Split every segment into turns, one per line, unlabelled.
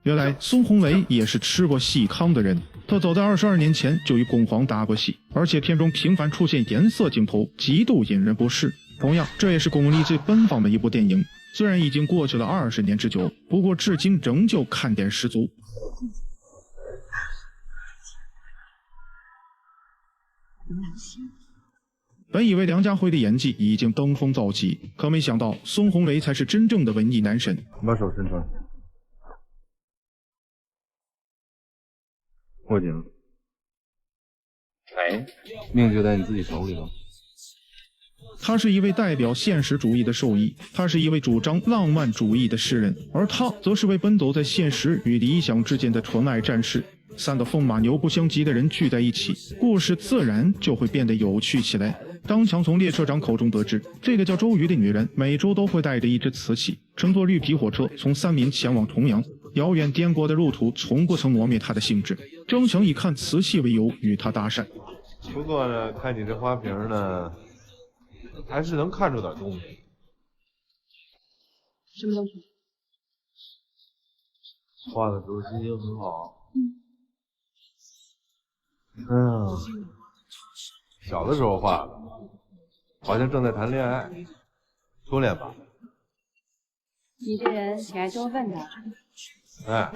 原来孙红雷也是吃过细糠的人，他早在22年前就与巩皇搭过戏，而且片中频繁出现颜色镜头，极度引人不适。同样，这也是巩俐最奔放的一部电影。虽然已经过去了20年之久，不过至今仍旧看点十足。本以为梁家辉的演技已经登峰造极，可没想到孙红雷才是真正的文艺男神。
你把手伸出来，握紧了。
哎，
命就在你自己手里了。
他是一位代表现实主义的兽医，他是一位主张浪漫主义的诗人，而他则是位奔走在现实与理想之间的纯爱战士。三个风马牛不相及的人聚在一起，故事自然就会变得有趣起来。张强从列车长口中得知，这个叫周瑜的女人每周都会带着一只瓷器，乘坐绿皮火车从三民前往重阳。遥远颠簸的路途从不曾磨灭她的兴致。张强以看瓷器为由与她搭讪。
不过呢，看你这花瓶呢，还是能看出点东西。
什么东西？
画的时候心情很好。小的时候画的，好像正在谈恋爱，初恋吧。
你这人挺爱多问的。
哎，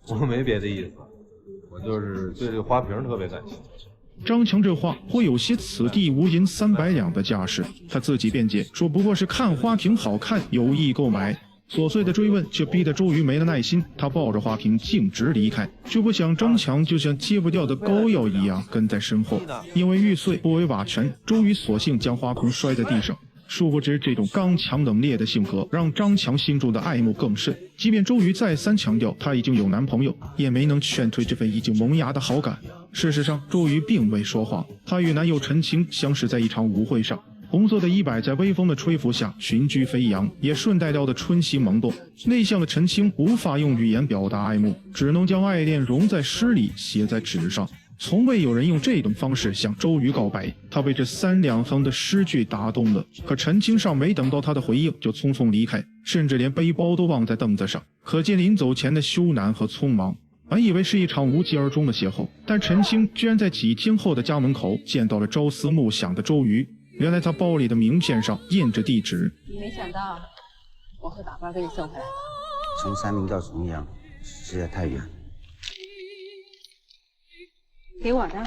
我没别的意思，我就是对这个花瓶特别感兴趣。
张强这话颇有些此地无银300两的架势，他自己辩解说不过是看花瓶好看有意购买。琐碎的追问却逼得周瑜没了耐心，他抱着花瓶径直离开，却不想张强就像戒不掉的膏药一样跟在身后。因为玉碎不为瓦全，周瑜索性将花瓶摔在地上。殊不知这种刚强冷冽的性格让张强心中的爱慕更甚，即便周瑜再三强调他已经有男朋友，也没能劝退这份已经萌芽的好感。事实上，周瑜并未说谎，他与男友陈清相识在一场舞会上，红色的衣摆在微风的吹拂下裙裾飞扬，也顺带撩得春心萌动。内向的陈清无法用语言表达爱慕，只能将爱恋融在诗里，写在纸上。从未有人用这种方式向周瑜告白，他被这3两横的诗句打动了。可陈清尚没等到他的回应，就匆匆离开，甚至连背包都忘在凳子上，可见临走前的羞赧和匆忙。本以为是一场无疾而终的邂逅，但陈清居然在几天后的家门口见到了朝思暮想的周瑜。原来他包里的名片上印着地址。
没想到我会把包给你送回来。
从三明到重阳实在太远。
给我的。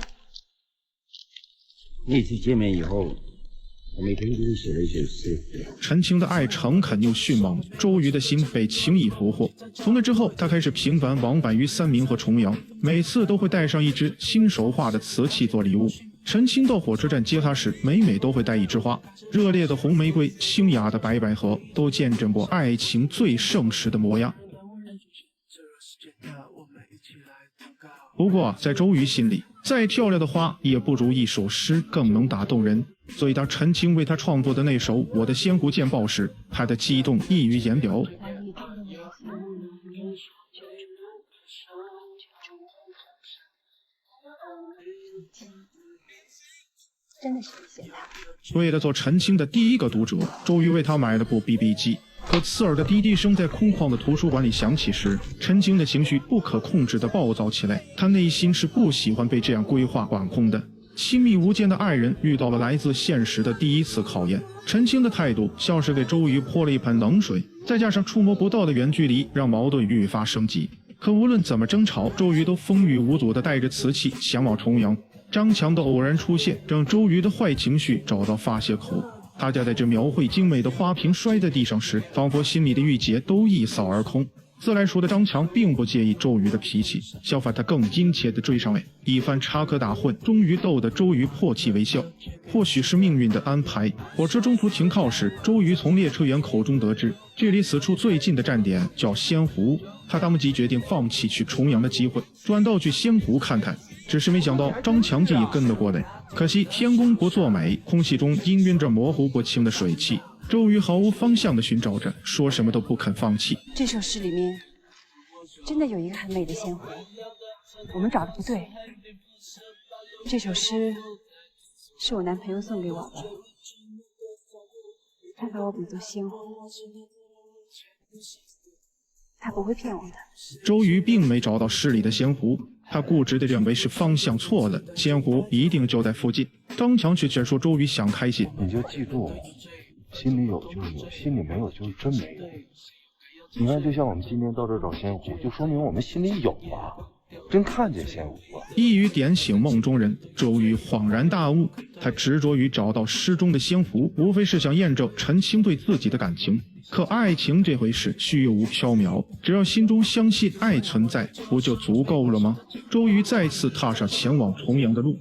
那次见面以后，我每天给你写了一首诗。
陈清的爱诚恳又迅猛，周瑜的心被轻易俘获。从那之后，他开始频繁往返于三明和重阳，每次都会带上一只亲手画的瓷器做礼物。陈清到火车站接他时，每都会带一枝花，热烈的红玫瑰，清雅的白百合，都见证过爱情最盛时的模样。不过在周瑜心里，再漂亮的花也不如一首诗更能打动人。所以当陈清为他创作的那首《我的仙湖见报》时，他的激动溢于言表。
真的是谢谢他。
为了做陈清的第一个读者，周瑜为他买了部 BB 机。可刺耳的滴滴声在空旷的图书馆里响起时，陈清的情绪不可控制地暴躁起来。他内心是不喜欢被这样规划管控的。亲密无间的爱人遇到了来自现实的第一次考验，陈清的态度像是给周瑜泼了一盆冷水，再加上触摸不到的远距离，让矛盾愈发升级。可无论怎么争吵，周瑜都风雨无阻地带着瓷器前往重阳。张强的偶然出现让周瑜的坏情绪找到发泄口。大家在这描绘精美的花瓶摔在地上时，仿佛心里的郁结都一扫而空。自来熟的张强并不介意周瑜的脾气，相反他更殷切地追上来，一番插科打诨，终于逗得周瑜破涕为笑。或许是命运的安排，火车中途停靠时，周瑜从列车员口中得知，距离此处最近的站点叫仙湖。他当即决定放弃去重阳的机会，转道去仙湖看看。只是没想到张强竟也跟了过来，可惜天公不作美，空气中氤氲着模糊不清的水汽。周瑜毫无方向地寻找着，说什么都不肯放弃。
这首诗里面真的有一个很美的仙湖，我们找的不对。这首诗是我男朋友送给我的，他把我比作仙湖，他他不会骗我的。
周瑜并没找到诗里的仙湖，他固执地认为是方向错了，仙湖一定就在附近。张强却劝说周瑜想开心，
你就记住，心里有就是有，心里没有就是真没有。你看，就像我们今天到这找仙湖，就说明我们心里有啊，真看见仙湖了。
一语点醒梦中人，周瑜恍然大悟，他执着于找到诗中的仙湖，无非是想验证陈清对自己的感情。可爱情这回事虚无缥缈，只要心中相信爱存在，不就足够了吗？周瑜再次踏上前往重阳的路。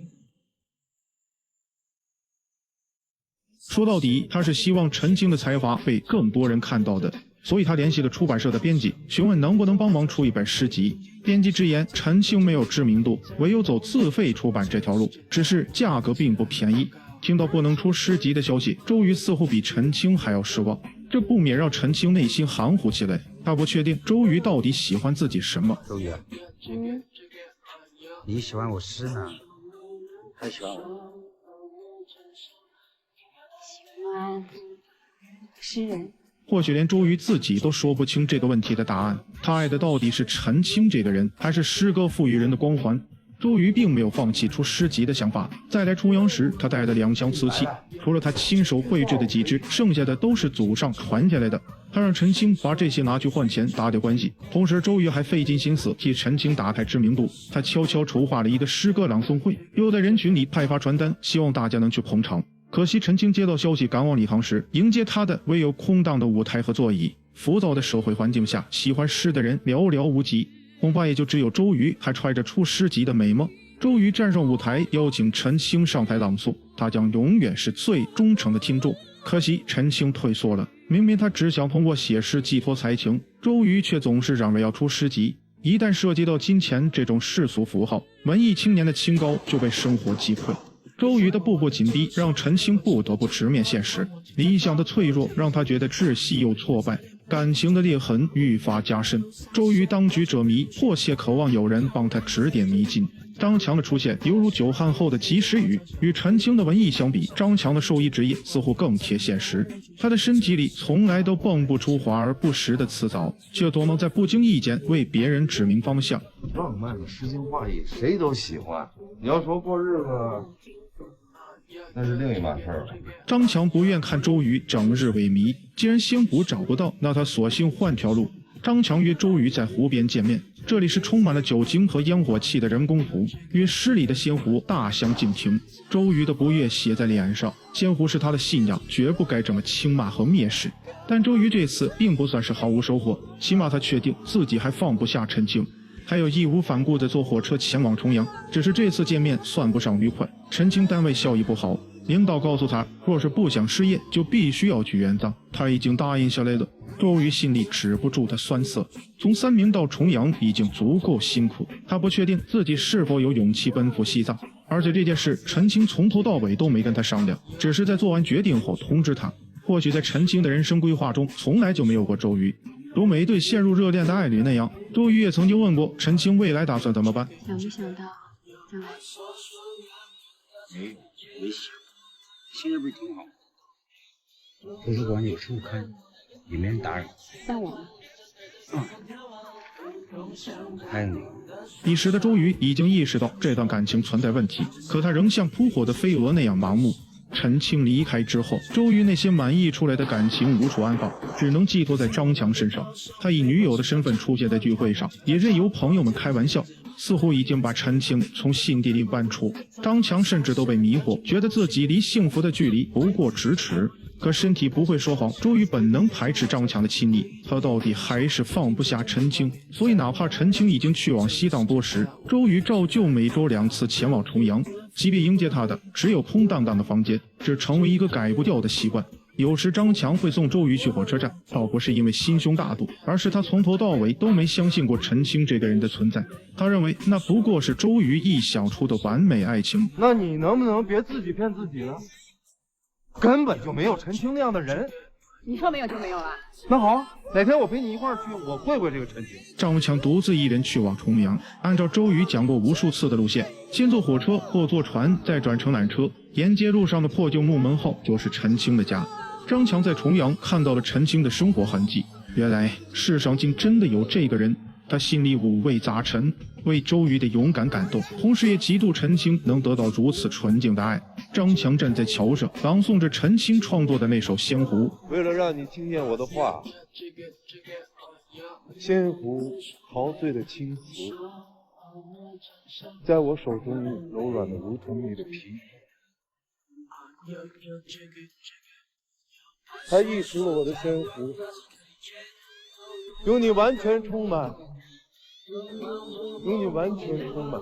说到底，他是希望陈清的才华被更多人看到的，所以他联系了出版社的编辑，询问能不能帮忙出一本诗集。编辑直言，陈清没有知名度，唯有走自费出版这条路，只是价格并不便宜。听到不能出诗集的消息，周瑜似乎比陈清还要失望，这不免让陈清内心含糊起来。他不确定周瑜到底喜欢自己什么。
周瑜，你喜欢我诗呢，还喜欢我？
喜欢诗人。
或许连周瑜自己都说不清这个问题的答案，他爱的到底是陈清这个人，还是诗歌赋予人的光环？周瑜并没有放弃出诗集的想法。再来重阳时，他带的2箱瓷器，除了他亲手绘制的几只，剩下的都是祖上传下来的。他让陈清把这些拿去换钱，打点关系。同时，周瑜还费尽心思替陈清打开知名度。他悄悄筹划了一个诗歌朗诵会，又在人群里派发传单，希望大家能去捧场。可惜陈清接到消息赶往礼堂时，迎接他的唯有空荡的舞台和座椅。浮躁的社会环境下，喜欢诗的人寥寥无几，恐怕也就只有周瑜还揣着出诗集的美梦。周瑜站上舞台，邀请陈清上台朗诵，他将永远是最忠诚的听众。可惜陈清退缩了，明明他只想通过写诗寄托才情，周瑜却总是嚷着要出诗集。一旦涉及到金钱这种世俗符号，文艺青年的清高就被生活击溃。周瑜的步步紧逼让陈清不得不直面现实，理想的脆弱让他觉得窒息又挫败，感情的裂痕愈发加深。周瑜当局者迷，迫切渴望有人帮他指点迷津。张强的出现犹如久旱后的及时雨，与陈清的文艺相比，张强的兽医职业似乎更贴现实。他的身体里从来都蹦不出华而不实的辞藻，却总能在不经意间为别人指明方向。
浪漫的诗情画意谁都喜欢，你要说过日子那是另一码事了。
张强不愿看周瑜整日萎靡，既然仙湖找不到，那他索性换条路。张强约周瑜在湖边见面，这里是充满了酒精和烟火气的人工湖，与诗里的仙湖大相径庭。周瑜的不悦写在脸上，仙湖是他的信仰，绝不该这么轻骂和蔑视。但周瑜这次并不算是毫无收获，起码他确定自己还放不下陈清，还有义无反顾地坐火车前往重阳。只是这次见面算不上愉快，陈清单位效益不好，领导告诉他，若是不想失业，就必须要去援藏。他已经答应下来了。周瑜心里止不住的酸涩，从三明到重阳已经足够辛苦，他不确定自己是否有勇气奔赴西藏。而且这件事陈清从头到尾都没跟他商量，只是在做完决定后通知他。或许在陈清的人生规划中从来就没有过周瑜，如每对陷入热恋的爱侣那样，周瑜也曾经问过陈清未来打算怎么办。
想没想到将来？
没想，现在不是挺好？图书馆有书看，也没人打扰。
那我呢？
还有你。
彼时的周瑜已经意识到这段感情存在问题，可他仍像扑火的飞蛾那样盲目。陈清离开之后，周瑜那些满溢出来的感情无处安放，只能寄托在张强身上。他以女友的身份出现在聚会上，也任由朋友们开玩笑，似乎已经把陈清从心底里搬出。张强甚至都被迷惑，觉得自己离幸福的距离不过咫尺。可身体不会说谎，周瑜本能排斥张强的亲昵，他到底还是放不下陈清。所以哪怕陈清已经去往西藏多时，周瑜照旧每周2次前往重阳，即便迎接他的只有空荡荡的房间，这成为一个改不掉的习惯。有时张强会送周瑜去火车站，倒不是因为心胸大度，而是他从头到尾都没相信过陈清这个人的存在。他认为那不过是周瑜臆想出的完美爱情。
那你能不能别自己骗自己呢？根本就没有陈清那样的人。
你说没有就没有了。
那好，哪天我陪你一块儿去，我会这个陈清。
张强独自一人去往重阳，按照周瑜讲过无数次的路线，先坐火车，后坐船，再转乘缆车，沿街路上的破旧木门后就是陈清的家。张强在重阳看到了陈清的生活痕迹，原来世上竟真的有这个人，他心里五味杂陈，为周瑜的勇敢感动，同时也嫉妒陈清能得到如此纯净的爱。张强站在桥上，朗诵着陈清创作的那首《仙湖》。
为了让你听见我的话，仙湖陶醉的青瓷，在我手中柔软的如同你的皮，它溢出了我的仙湖，有你完全充满，有你完全充满。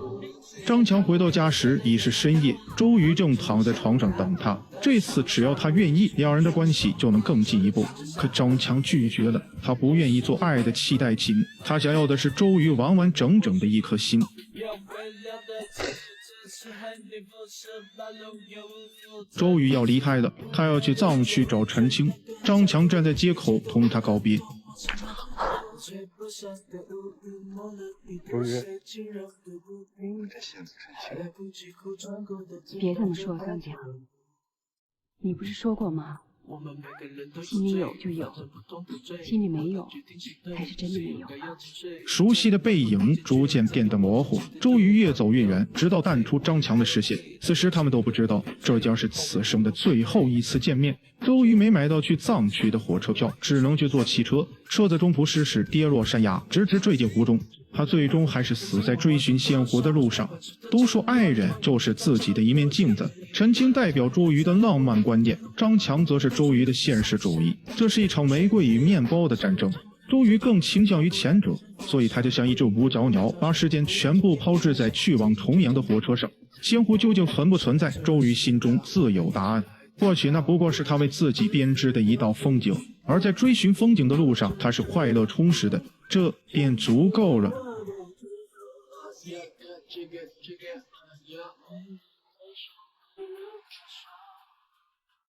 张强回到家时已是深夜，周瑜正躺在床上等他。这次只要他愿意，两人的关系就能更进一步。可张强拒绝了，他不愿意做爱的替代品，他想要的是周瑜完完整整的一颗心。周瑜要离开了，他要去藏区找陈清。张强站在街口同他告别。
周瑜，
别这么说，张强，你不是说过吗？心里有就有，心里没有才是真的没有。
熟悉的背影逐渐变得模糊，周瑜越走越远，直到淡出张强的视线。此时他们都不知道，这将是此生的最后一次见面。周瑜没买到去藏区的火车票，只能去坐汽车，车子中途失事，跌落山崖，直直坠进湖中。他最终还是死在追寻仙湖的路上。都说爱人就是自己的一面镜子，陈清代表周瑜的浪漫观点，张强则是周瑜的现实主义。这是一场玫瑰与面包的战争，周瑜更倾向于前者，所以他就像一只五脚鸟，把时间全部抛掷在去往重阳的火车上。仙湖究竟存不存在，周瑜心中自有答案。或许那不过是他为自己编织的一道风景，而在追寻风景的路上，他是快乐充实的，这便足够了。